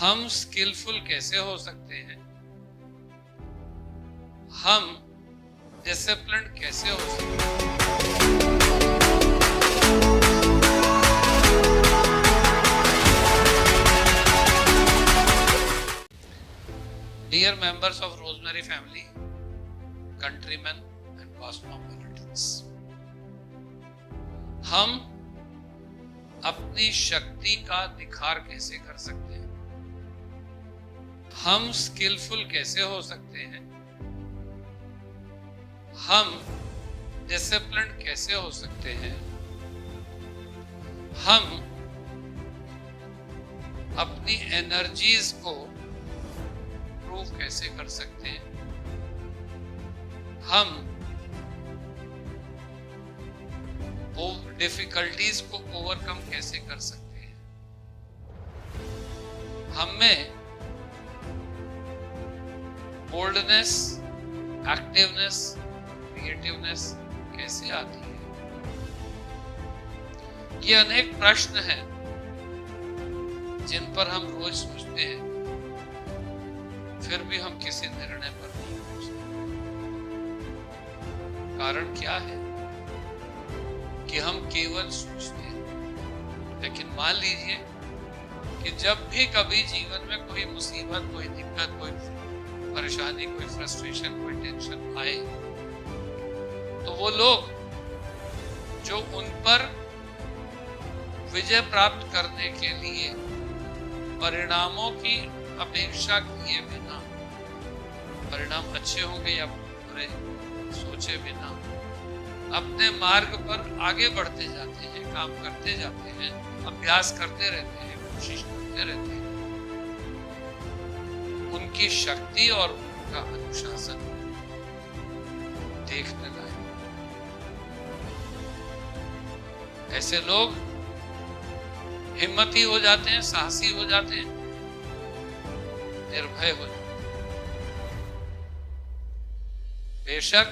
हम स्किलफुल कैसे हो सकते हैं, हम डिसिप्लिन्ड कैसे हो सकते हैं। Dear members of Rosemary family, countrymen and cosmopolitans, हम अपनी शक्ति का निखार कैसे कर सकते हैं, हम स्किलफुल कैसे हो सकते हैं, हम डिसिप्लिन्ड कैसे हो सकते हैं, हम अपनी एनर्जीज को प्रूव कैसे कर सकते हैं, हम डिफिकल्टीज को ओवरकम कैसे कर सकते हैं, हम में बोल्डनेस, एक्टिवनेस, क्रिएटिवनेस कैसे आती है। ये अनेक प्रश्न हैं जिन पर हम रोज सोचते हैं, फिर भी हम किसी निर्णय पर नहीं पहुंचते। कारण क्या है कि हम केवल सोचते हैं। लेकिन मान लीजिए कि जब भी कभी जीवन में कोई मुसीबत, कोई दिक्कत, कोई परेशानी, कोई फ्रस्ट्रेशन, कोई टेंशन आए, तो वो लोग जो उन पर विजय प्राप्त करने के लिए परिणामों की अपेक्षा किए बिना, परिणाम अच्छे होंगे या बुरे सोचे बिना, अपने मार्ग पर आगे बढ़ते जाते हैं, काम करते जाते हैं, अभ्यास करते रहते हैं, कोशिश करते रहते हैं। उनकी शक्ति और उनका अनुशासन देखने लायक। ऐसे लोग हिम्मती हो जाते हैं, साहसी हो जाते हैं, निर्भय हो जाते हैं। बेशक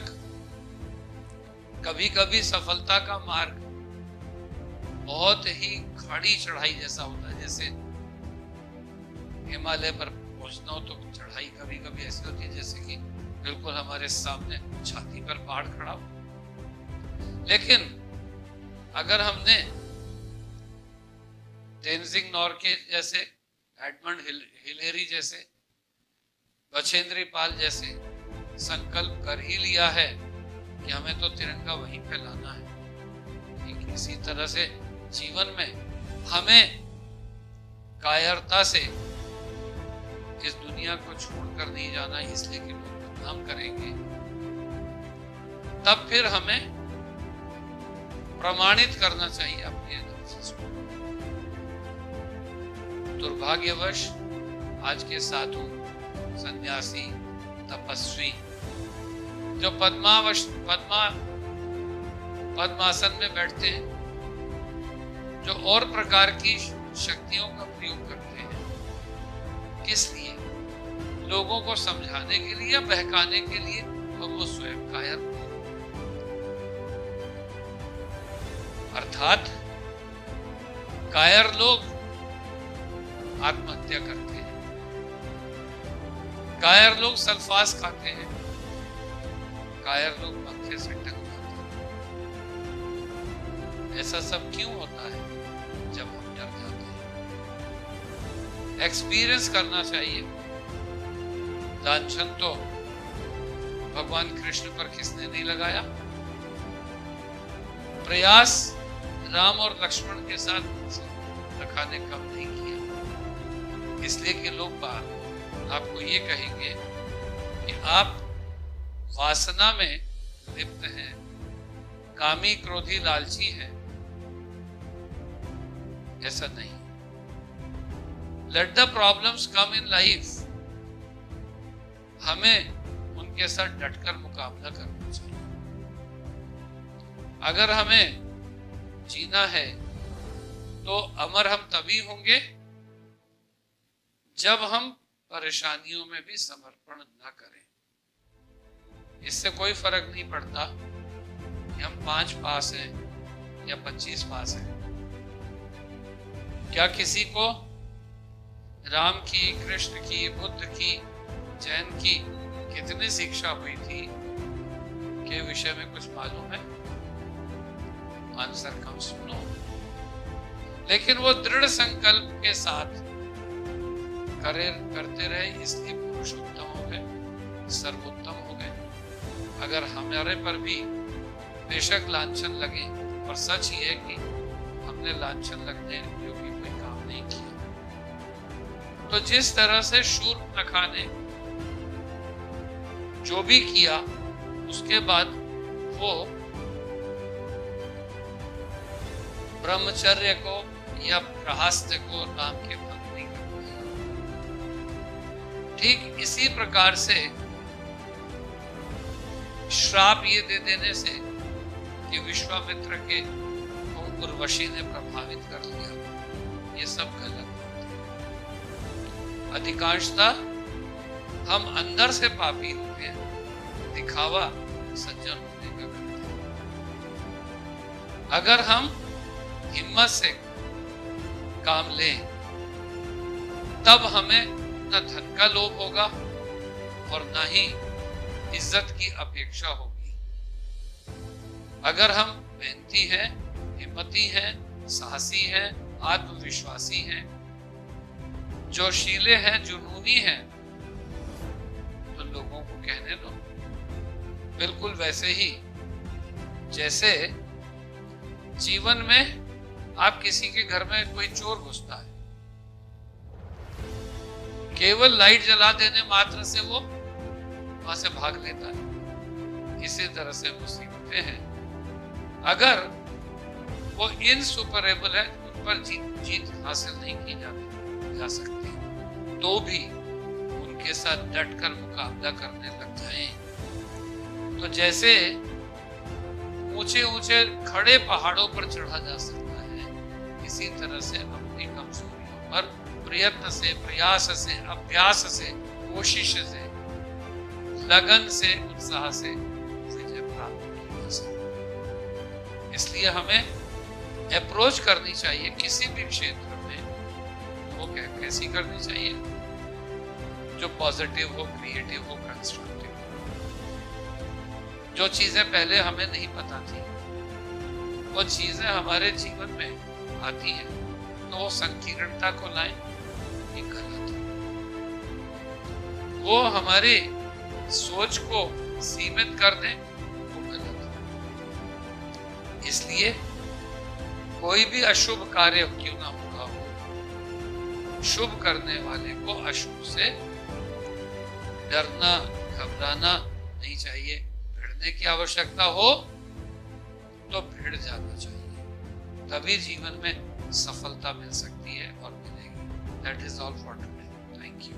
कभी कभी सफलता का मार्ग बहुत ही खड़ी चढ़ाई जैसा होता है। जैसे हिमालय पर पहुंचना हो तो चढ़ाई कभी कभी ऐसी होती है जैसे कि बिल्कुल हमारे सामने छाती पर पहाड़ खड़ा हो। लेकिन अगर हमने तेनजिंग नॉर्गे जैसे, एडमंड हिलेरी जैसे, बछेंद्री पाल जैसे संकल्प कर ही लिया है कि हमें तो तिरंगा वहीं फैलाना है, ठीक इसी तरह से जीवन में हमें कायरता से इस दुनिया को छोड़कर नहीं जाना, इसलिए कि लोग बदनाम करेंगे। तब फिर हमें प्रमाणित करना चाहिए अपनी एनर्जीज को। दुर्भाग्यवश आज के साधु, सन्यासी, तपस्वी जो पद्मासन में बैठते हैं, जो और प्रकार की शक्तियों का प्रयोग करते हैं, किस लिए? लोगों को समझाने के लिए या बहकाने के लिए, और वो स्वयं कायर। अर्थात कायर लोग आत्महत्या करते हैं, कायर लोग सल्फास खाते हैं, कायर लोग पंखे से टंग जाते हैं। ऐसा सब क्यों होता है? जब हम डर जाते हैं। एक्सपीरियंस करना चाहिए। लांछन तो भगवान कृष्ण पर किसने नहीं लगाया? प्रयास राम और लक्ष्मण के साथ लखा ने कम नहीं किया। इसलिए कि लोग आपको ये कहेंगे कि आप वासना में लिप्त हैं, कामी, क्रोधी, लालची हैं। ऐसा नहीं। Let the problems come in life. हमें उनके साथ डटकर मुकाबला करना चाहिए। अगर हमें जीना है तो अमर हम तभी होंगे जब हम परेशानियों में भी समर्पण न करें। इससे कोई फर्क नहीं पड़ता कि हम 5 पास हैं या 25 पास हैं। क्या किसी को राम की, कृष्ण की, बुद्ध की, जैन की कितनी शिक्षा हुई थी के विषय में कुछ मालूम है? Answer comes no. लेकिन वो दृढ़ संकल्प के साथ करते रहे, इसलिए पुरुषोत्तम हो गए, सर्वोत्तम हो गए। अगर हमारे पर भी बेशक लांछन लगे, और सच ही है कि हमने लांछन लगने योग्य कोई काम नहीं किया, तो जिस तरह से शूर्पणखा ने जो भी किया, उसके बाद वो ब्रह्मचर्य को या प्रहास्य को राम के भक्त नहीं कर पाए। ठीक इसी प्रकार से श्राप ये दे देने से कि विश्वामित्र के उर्वशी ने प्रभावित कर लिया, ये सब गलत बात है। अधिकांशतः हम अंदर से पापी होते हैं, दिखावा सज्जन होने का करते हैं। अगर हम हिम्मत से काम लें, तब हमें न धन का लोभ होगा और न ही इज्जत की अपेक्षा होगी। अगर हम मेहनती हैं, हिम्मती हैं, साहसी हैं, आत्मविश्वासी हैं, जोशीले हैं, जुनूनी हैं, तो लोगों को कहने दो। बिल्कुल वैसे ही जैसे जीवन में आप किसी के घर में कोई चोर घुसता है, केवल लाइट जला देने मात्र से वो वहां से भाग लेता है। इसी तरह से मुसीबतें हैं, अगर वो इनसुपरेबल है, उन पर जीत हासिल नहीं की जा सकती, तो भी उनके साथ डटकर मुकाबला करने लग जाएं, तो जैसे ऊंचे ऊंचे खड़े पहाड़ों पर चढ़ा जा सकता है, इसी तरह से अपनी कमजोरियों पर प्रयत्न से, प्रयास से, अभ्यास से, कोशिश से, लगन से, उत्साह से विजय प्राप्त की जा सकती। इसलिए हमें अप्रोच करनी चाहिए किसी भी क्षेत्र में, वो कैसी करनी चाहिए, जो पॉजिटिव हो, क्रिएटिव हो, कंस्ट्रक्टिव हो। जो चीजें पहले हमें नहीं पता थी, वो चीजें हमारे जीवन में आती हैं, तो वो संकीर्णता को लाएं, ये गलत है। वो हमारी सोच को सीमित कर दें, वो गलत है। इसलिए कोई भी अशुभ कार्य क्यों ना हुआ हो, शुभ करने वाले को अशुभ से डरना, घबराना नहीं चाहिए। भिड़ने की आवश्यकता हो तो भिड़ जाना चाहिए, तभी जीवन में सफलता मिल सकती है और मिलेगी। That is all for today. Thank you.